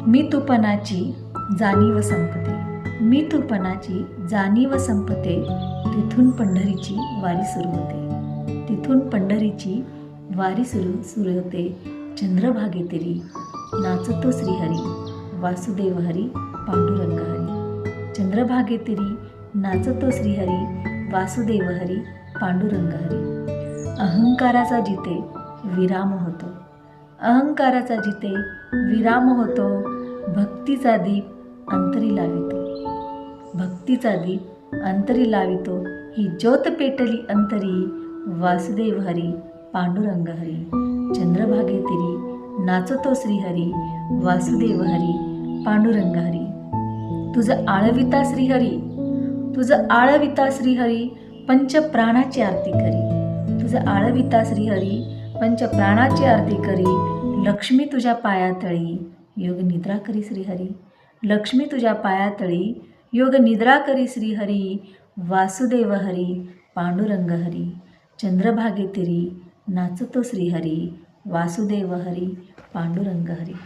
मी तूपणाची जाणीव संपते, मी तूपणाची जाणीव संपते, तिथून पंढरीची वारी सुरू होते, तिथून पंढरीची वारी सुरू होते. चंद्रभागे तेरी नाचतो श्रीहरी, वासुदेव हरी पांडुरंग हरी. चंद्रभागे तेरी नाचतो श्रीहरी, वासुदेव हरी पांडुरंग हरी. अहंकाराचा जिथे विराम होतो, अहंकाराचा जिथे विराम होतो, भक्तीचा दीप अंतरी लावितो, भक्तीचा दीप अंतरी लावितो. ही ज्योत पेटली अंतरी, वासुदेव हरी पांडुरंग हरी. चंद्रभागे तेरी नाचतो श्रीहरी, वासुदेव हरी पांडुरंग हरी. तुझं आळविता श्रीहरी, तुझं आळविता श्रीहरी, पंचप्राणाची आरती करी. तुझं आळविता श्रीहरी, पंचप्राणाची आरती करी. लक्ष्मी तुझ्या पायातळी योग निद्रा करी श्रीहरी, लक्ष्मी तुझ्या पायातळी योग निद्रा करी श्रीहरी. वासुदेव हरी पांडुरंग हरी. चंद्रभागे तेरी नाचतो श्रीहरी, वासुदेव हरी पांडुरंग हरी.